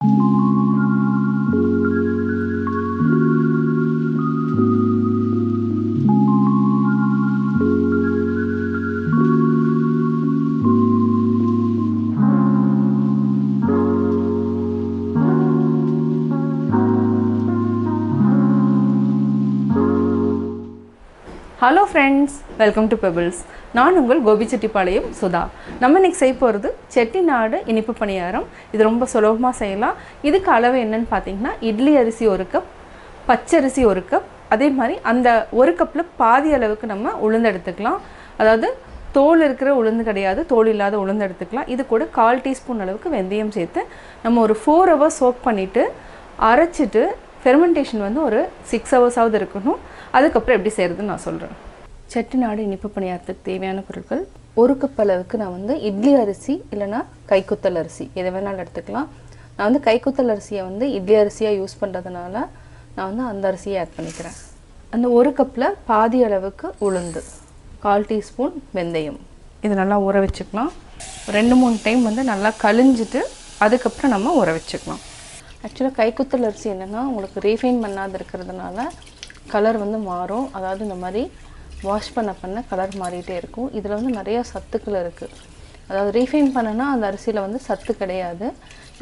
Hello friends, welcome to Pebbles. நான் உங்கள் கோபி செட்டிப்பாளையம் சுதா. நம்ம இன்னைக்கு செய்ய போகிறது செட்டிநாடு இனிப்பு பணியாரம். இது ரொம்ப சுலபமாக செய்யலாம். இதுக்கு அளவு என்னன்னு பார்த்தீங்கன்னா இட்லி அரிசி 1 கப், பச்சரிசி 1 கப், அதே மாதிரி அந்த 1 கப்பில் பாதி அளவுக்கு நம்ம உளுந்து எடுத்துக்கலாம். அதாவது தோல் இருக்கிற உளுந்து கிடையாது, தோல் இல்லாத உளுந்து எடுத்துக்கலாம். இது கூட 1/4 டீஸ்பூன் அளவுக்கு வெந்தயம் சேர்த்து நம்ம ஒரு 4 hours சோக் பண்ணிவிட்டு அரைச்சிட்டு ஃபெர்மெண்டேஷன் வந்து ஒரு 6 hours இருக்கணும். அதுக்கப்புறம் எப்படி செய்கிறதுன்னு நான் சொல்கிறேன். செட்டிநாடு இனிப்பு பணியாரத்துக்கு தேவையான பொருட்கள் 1 கப் அளவுக்கு நான் வந்து இட்லி அரிசி இல்லைனா கைக்குத்தல் அரிசி எதை வேணாலும் எடுத்துக்கலாம். நான் வந்து கைக்குத்தல் அரிசியை வந்து இட்லி அரிசியாக யூஸ் பண்ணுறதுனால நான் வந்து அந்த அரிசியை ஆட் பண்ணிக்கிறேன். அந்த 1 கப்பில் பாதி அளவுக்கு உளுந்து, 1/4 டீஸ்பூன் வெந்தயம், இது நல்லா ஊற வச்சுக்கலாம். 2-3 டைம் வந்து நல்லா கழிஞ்சிட்டு அதுக்கப்புறம் நம்ம ஊற வச்சுக்கலாம். ஆக்சுவலாக கைக்குத்தல் அரிசி என்னென்னா உங்களுக்கு ரீஃபைன் பண்ணாது இருக்கிறதுனால கலர் வந்து மாறும். அதாவது இந்த மாதிரி வாஷ் பண்ண கலர் மாறிட்டே இருக்கும். இதில் வந்து நிறையா சத்துக்கள் இருக்குது. அதாவது ரீஃபைன் பண்ணனா அந்த அரிசியில் வந்து சத்து கிடையாது.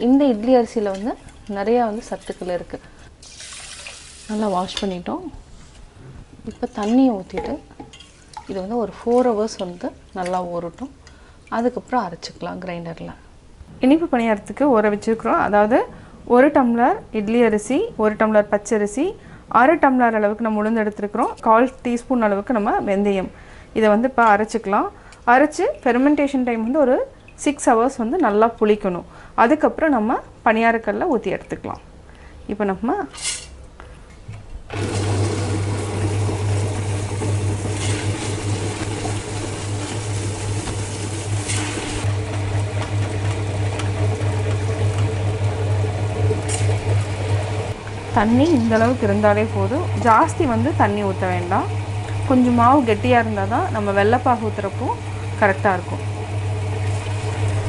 இந்த இட்லி அரிசியில் வந்து நிறையா வந்து சத்துக்கள் இருக்குது. நல்லா வாஷ் பண்ணிட்டோம். இப்போ தண்ணியை ஊற்றிட்டு இது வந்து ஒரு 4 hours வந்து நல்லா ஊறட்டும். அதுக்கப்புறம் அரைச்சிக்கலாம் கிரைண்டரில். இனிப்பு பணியாரத்துக்கு ஊற வச்சுருக்குறோம். அதாவது 1 டம்ளர் இட்லி அரிசி, 1 டம்ளர் பச்சரிசி, 1/2 டம்ளர் அளவுக்கு நம்ம உளுந்து எடுத்துருக்குறோம். 1/4 டீஸ்பூன் அளவுக்கு நம்ம வெந்தயம், இதை வந்து இப்போ அரைச்சிக்கலாம். அரைச்சி ஃபெர்மெண்டேஷன் டைம் வந்து ஒரு 6 hours வந்து நல்லா புளிக்கணும். அதுக்கப்புறம் நம்ம பணியாரக்கல்ல ஊற்றி எடுத்துக்கலாம். இப்போ நம்ம தண்ணி இந்த அளவுக்கு இருந்தாலே போதும். ஜாஸ்தி வந்து தண்ணி ஊற்ற வேண்டாம். கொஞ்சம் மாவு கெட்டியாக இருந்தால் தான் நம்ம வெள்ளைப்பாகு ஊற்றுறப்போ கரெக்டாக இருக்கும்.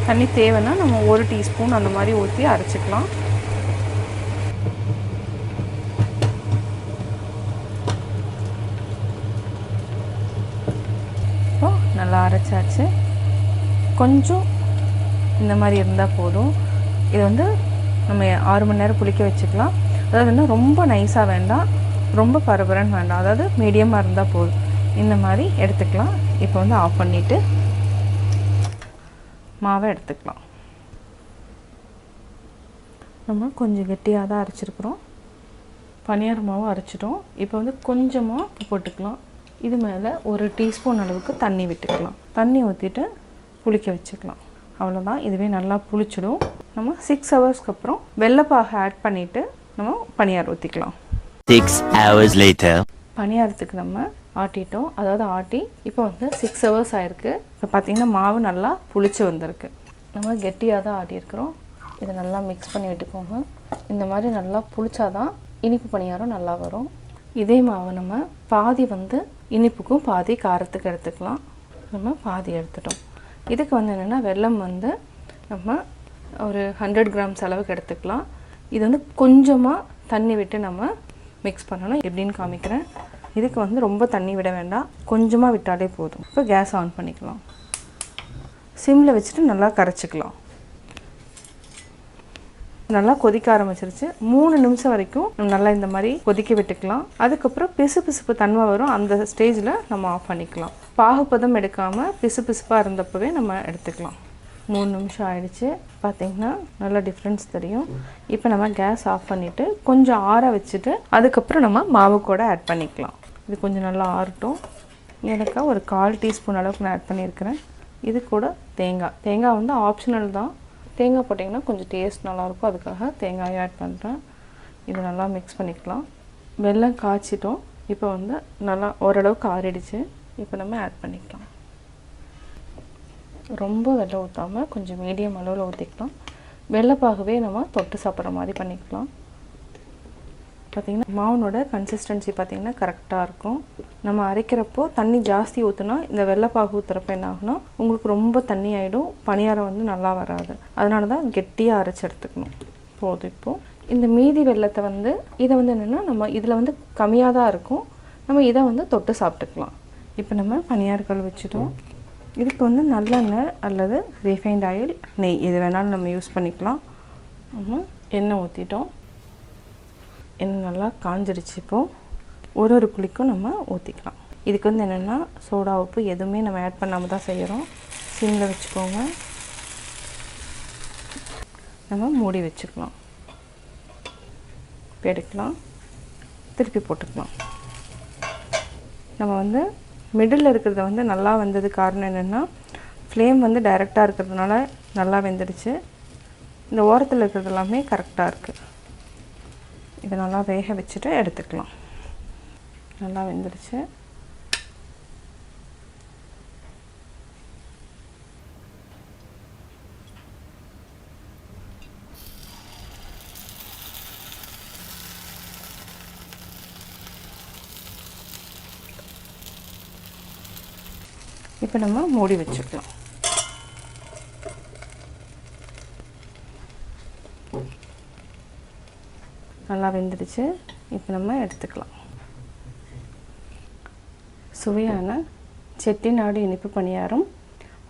தண்ணி தேவைன்னா நம்ம 1 டீஸ்பூன் அந்த மாதிரி ஊற்றி அரைச்சிக்கலாம். இப்போ நல்லா அரைச்சாச்சு. கொஞ்சம் இந்த மாதிரி இருந்தால் போதும். இது வந்து நம்ம 6 மணி நேரம் புளிக்க வச்சுக்கலாம். அதாவது வந்து ரொம்ப நைஸாக வேண்டாம், ரொம்ப பரபரன்னு வேண்டாம், அதாவது மீடியமாக இருந்தால் போதும். இந்த மாதிரி எடுத்துக்கலாம். இப்போ வந்து ஆஃப் பண்ணிவிட்டு மாவை எடுத்துக்கலாம். நம்ம கொஞ்சம் கெட்டியாக தான் அரைச்சிருக்கிறோம். பனியார மாவு அரைச்சிட்டோம். இப்போ வந்து கொஞ்சமாக போட்டுக்கலாம். இது மேலே 1 டீஸ்பூன் அளவுக்கு தண்ணி விட்டுக்கலாம். தண்ணி ஊற்றிட்டு புளிக்க வச்சுக்கலாம். அவ்வளோதான். இதுவே நல்லா புளிச்சிடும். நம்ம 6 ஹவர்ஸ்க்கு அப்புறம் வெள்ளைப்பாக ஆட் பண்ணிவிட்டு நம்ம பனியாரம் ஊற்றிக்கலாம். 6 hours later. பனியாரத்துக்கு நம்ம ஆட்டிட்டோம். அதாவது ஆட்டி இப்போ வந்து 6 hours ஆயிருக்கு. இப்போ பார்த்திங்கன்னா மாவு நல்லா புளிச்சு வந்திருக்கு. நம்ம கெட்டியாக தான் ஆட்டியிருக்கிறோம். இதை நல்லா மிக்ஸ் பண்ணி விட்டுக்கோங்க. இந்த மாதிரி நல்லா புளிச்சாதான் இனிப்பு பணியாரம் நல்லா வரும். இதே மாவை நம்ம பாதி வந்து இனிப்புக்கும் பாதி காரத்துக்கு எடுத்துக்கலாம். நம்ம பாதி எடுத்துட்டோம். இதுக்கு வந்து என்னென்னா வெல்லம் வந்து நம்ம ஒரு 100 grams அளவுக்கு எடுத்துக்கலாம். இது வந்து கொஞ்சமாக தண்ணி விட்டு நம்ம மிக்ஸ் பண்ணணும். எப்படின்னு காமிக்கிறேன். இதுக்கு வந்து ரொம்ப தண்ணி விட வேண்டாம், கொஞ்சமாக விட்டாலே போதும். இப்போ கேஸ் ஆன் பண்ணிக்கலாம். சிம்மில் வச்சுட்டு நல்லா கரைச்சிக்கலாம். நல்லா கொதிக்க ஆரம்பிச்சிருச்சு. 3 நிமிஷம் வரைக்கும் நல்லா இந்த மாதிரி கொதிக்க விட்டுக்கலாம். அதுக்கப்புறம் பிசுபிசுப்பு தன்மை வரும். அந்த ஸ்டேஜில் நம்ம ஆஃப் பண்ணிக்கலாம். பாகுப்பதம் எடுக்காமல் பிசுபிசுப்பாக இருந்தப்பவே நம்ம எடுத்துக்கலாம். 3 நிமிஷம் ஆயிடுச்சு. பார்த்திங்கன்னா நல்லா டிஃப்ரென்ஸ் தெரியும். இப்போ நம்ம கேஸ் ஆஃப் பண்ணிவிட்டு கொஞ்சம் ஆற வச்சுட்டு அதுக்கப்புறம் நம்ம மாவு கூட ஆட் பண்ணிக்கலாம். இது கொஞ்சம் நல்லா ஆறட்டும். எனக்கு ஒரு 1/4 டீஸ்பூன் அளவுக்கு நான் ஆட் பண்ணியிருக்கிறேன். இது கூட தேங்காய் வந்து ஆப்ஷனல் தான். தேங்காய் போட்டிங்கன்னா கொஞ்சம் டேஸ்ட் நல்லாயிருக்கும். அதுக்காக தேங்காயை ஆட் பண்ணுறேன். இது நல்லா மிக்ஸ் பண்ணிக்கலாம். வெல்லம் காய்ச்சிட்டோம். இப்போ வந்து நல்லா ஓரளவுக்கு ஆறிடுச்சு. இப்போ நம்ம ஆட் பண்ணிக்கலாம். ரொம்ப வெள்ளை ஊற்றாமல் கொஞ்சம் மீடியம் அளவில் ஊற்றிக்கலாம். வெள்ளைப்பாகவே நம்ம தொட்டு சாப்பிட்ற மாதிரி பண்ணிக்கலாம். பார்த்திங்கன்னா மாவுனோட கன்சிஸ்டன்சி பார்த்திங்கன்னா கரெக்டாக இருக்கும். நம்ம அரைக்கிறப்போ தண்ணி ஜாஸ்தி ஊற்றினா இந்த வெள்ளைப்பாகு ஊற்றுறப்ப என்ன ஆகுனா உங்களுக்கு ரொம்ப தண்ணி ஆகிடும். பணியாரம் வந்து நல்லா வராது. அதனால தான் கெட்டியாக அரைச்சி எடுத்துக்கணும். போதும். இப்போது இந்த மீதி வெல்லத்தை வந்து இதை வந்து என்னென்னா நம்ம இதில் வந்து கம்மியாக தான் இருக்கும், நம்ம இதை வந்து தொட்டு சாப்பிட்டுக்கலாம். இப்போ நம்ம பனியாரக்கல் வச்சுட்டோம். இதுக்கு வந்து நல்லெண்ணெய் அல்லது ரீஃபைண்ட் ஆயில், நெய் எது வேணாலும் நம்ம யூஸ் பண்ணிக்கலாம். நம்ம எண்ணெய் ஊற்றிட்டோம். எண்ணெய் நல்லா காஞ்சிடுச்சு. இப்போது ஒரு குழிக்கும் நம்ம ஊற்றிக்கலாம். இதுக்கு வந்து என்னென்னா சோடா உப்பு எதுவுமே நம்ம ஆட் பண்ணாமல் தான் செய்கிறோம். சிம்மில் வச்சுக்கோங்க. நம்ம மூடி வச்சுக்கலாம். இப்போ எடுக்கலாம், திருப்பி போட்டுக்கலாம். நம்ம வந்து மிடில் இருக்கிறத வந்து நல்லா வந்தது காரணம் என்னென்னா ஃப்ளேம் வந்து டைரெக்டாக இருக்கிறதுனால நல்லா வெந்துடுச்சு. இந்த ஓரத்தில் இருக்கிறது எல்லாமே கரெக்டாக இருக்குது. இதை நல்லா வேக வச்சுட்டு எடுத்துக்கலாம். நல்லா வெந்துடுச்சு. இப்போ நம்ம மூடி வச்சுக்கலாம். நல்லா வெந்துடுச்சு. இப்போ நம்ம எடுத்துக்கலாம். சுவையான செட்டிநாடு இனிப்பு பணியாரம்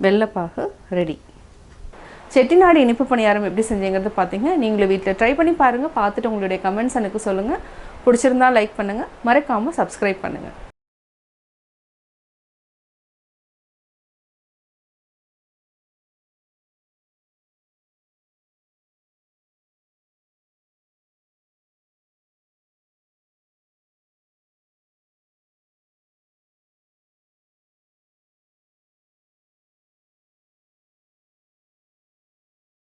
வெல்லப்பாகு ரெடி. செட்டிநாடு இனிப்பு பணியாரம் எப்படி செஞ்சீங்கிறது பார்த்தீங்க. நீங்களும் வீட்டில் ட்ரை பண்ணி பாருங்கள். பார்த்துட்டு உங்களுடைய கமெண்ட்ஸ் எனக்கு சொல்லுங்கள். பிடிச்சிருந்தா லைக் பண்ணுங்கள், மறக்காமல் சப்ஸ்கிரைப் பண்ணுங்கள்.